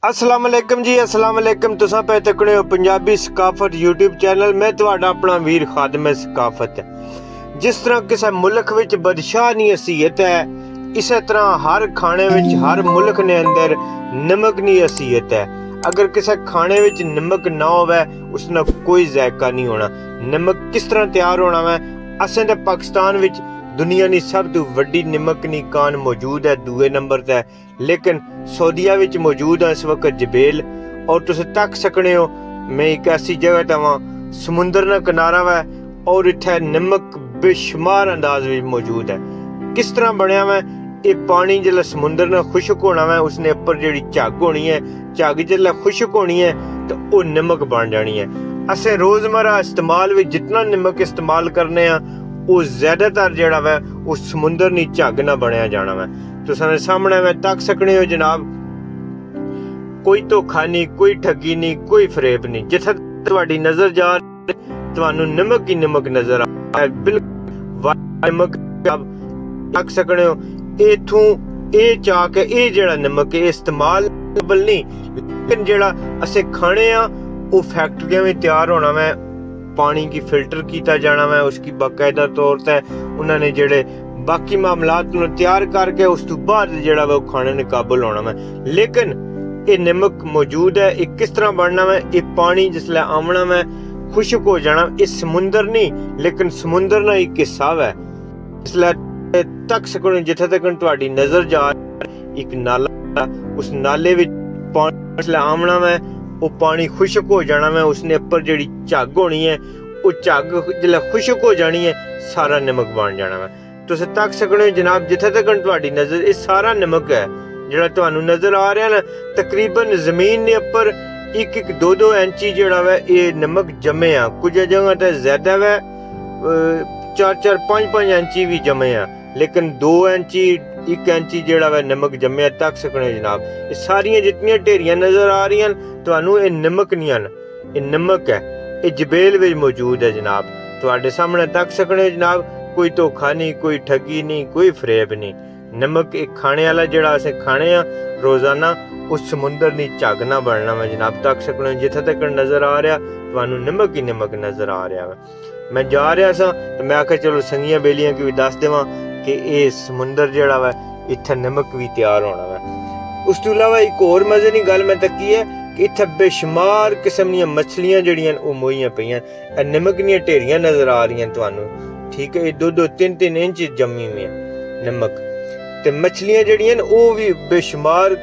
अस्सलाम वालेकुम जी, अस्सलाम वालेकुम। तुसां पे तकने हो पंजाबी सकाफत यूट्यूब चैनल। मैं तुहाडा अपना वीर खादम सकाफत। जिस तरह किसी मुल्क विच बदशाहनी हसीयत है, इस तरह हर खाने विच हर मुल्क ने अंदर नमक नी हसीयत है। अगर किसी खाने विच नमक ना होवे उसना कोई जायका नहीं होना। नमक किस तरह तैयार होना है? असें ते पाकिस्तान विच दुनिया की सब तो वड्डी नमक नी कान मौजूद है, दूए नंबर ते। लेकिन सऊदीया विच मौजूद है इस वक्त जबेल। और तुम तक सकने हो मैं एक ऐसी जगह ते वहाँ समुंदर का किनारा वै और इत्थे नमक बेशुमार अंदाज में मौजूद है। किस तरह बनया वै ये पानी? जिसले समुंदर ने खुशक होना वै उसने उपर जी झग होनी है, झग जिसले खुशक होनी है तो वह नमक बन जानी है। असें रोजमर्रा इस्तेमाल में जितना नमक इस्तेमाल करने वो ज्यादातर जड़ा वै वो समुंदर नी झग ना बनया जाना वै। तुसां सामने मैं तक सकने हो जनाब, कोई धोखा नहीं, कोई ठगी नहीं, कोई फरेब नहीं। जिथे तुहाडी नजर जा तुहानू नमक ही नमक नजर आ, बिल्कुल नमक तक सकने हो। इथों ये चाह के ये जड़ा नमक है इस्तेमाल नहीं, लेकिन जड़ा असें खाने वो फैक्ट्रियां में तैयार होना वै, पानी की फिल्टर किया जाना वै, उसकी बाकायदा तौर पर उन्होंने जेड़े बाकी मामलात तैयार करके उस तो बाद जड़ा वो खाने ने काबुल होना वै। लेकिन ये नमक मौजूद है। ये किस तरह बनना वै? ये पानी जिसले आमना वै खुशक हो जाना, ये समुंदर नहीं लेकिन समुंदर ना एक हिस्सा वै। जिसले तक सकने जिथे तक तुहाडी नजर जा एक नाला, उस नाले विच पानी जिसले आमना वै वो पानी खुशक हो जाना वै, उसने उपर जी झग होनी है, वो झग जिसले खुशक हो जानी है सारा नमक बन जाना वै। तुस तक सकने हो जनाब जिथे तक तुहाडी नजर ये सारा नमक है जिहड़ा तुहानू नजर आ रहा ना, तकरीबन जमीन ने उपर 1-2 इंची जिहड़ा वै ये नमक जमे आ। कुछ जगह ते ज्यादा वै, 4-4, 5-5 इंची भी जमे आ, लेकिन 2 इंची 1 इंची जिहड़ा वै नमक जमे तक सकने जनाब। ये सारियां जितनियां ढेरियां नजर आ रही तुहानू ये नमक नहीं आन, ये नमक है, ये जबेल विच मौजूद है जनाब। तुहाडे सामने तक सकने जनाब, कोई धोखा नहीं, कोई ठगी नहीं, कोई फरेब नहीं। नमक एक खाने वाला जड़ा असें खाने रोजाना उस समुंदर नी झग ना बनना वा जनाब। तक सकने जिथे तक नजर आ रहा तुहानू नमक ही नमक नजर आ रहा वा। मैं जा रहा सा तो मैं आख्या चलो संगियां बेलियां की भी दस देवां कि ये समुंदर जड़ा वा इत्थे नमक भी तैयार होना वा। उस तो इलावा एक होर मजे की गल मैं तकी है कि इत्थे बेशुमार किस्म दी मछलियां जड़ियां वो मोईयां पईयां, नमक दियां ढेरियां नजर आ रही तुहानू, ठीक है। 2-2, 3-3 इंच जमी हुई नमक ते मछलियां जड़ियां वो भी बेशुमार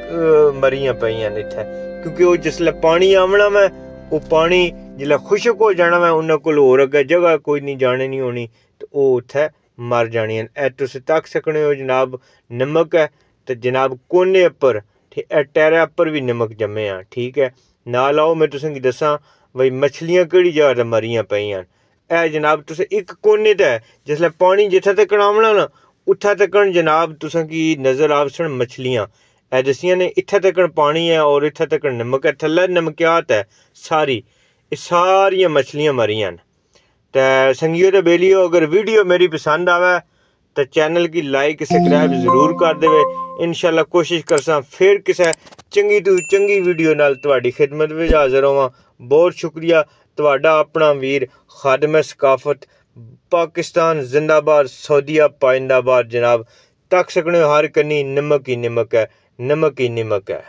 मरियां पईयां इत्थे, क्योंकि वो जिसले पानी आमना वै वो पानी जिसले खुशक हो जाना वै उन्हां कोल होर अग्गे जगह कोई नहीं जाने नहीं होनी तो वो उत्थे मर जानियां। ए तुस तक सकने हो जनाब नमक है तो जनाब कोने उपर टैरा उपर भी नमक जमे आ, ठीक है। नाल आओ मैं तुसें गी दसां भाई मछलियां केड़ी जगह ते मरियां पईयां। ए जनाब तुस एक कोने ते जिसले पानी जिथे तक आमना ना उत्थे तक जनाब तुसें की नजर आवसन मछलियां ए दसियां ने, इत्थे तक पानी है और इत्थे तक नमक है, थल्ले नमकियात है सारी, ये सारियां मछलियां मरियां न। ते संगियो ते बेलियो, अगर वीडियो मेरी पसंद आवे तो चैनल की लाइक सब्सक्राइब जरूर कर देवे। इंशाल्लाह कोशिश करसा फिर किसी चंगी तो चंगी वीडियो नाल तुहाडी खिदमत में हाजिर होवां। बहुत शुक्रिया। तुहाडा अपना वीर खादम सकाफत। पाकिस्तान जिंदाबाद, सऊदीया पाइंदाबाद जनाब। तक सकने हर कनी नमक ही नमक है, नमक ही नमक है।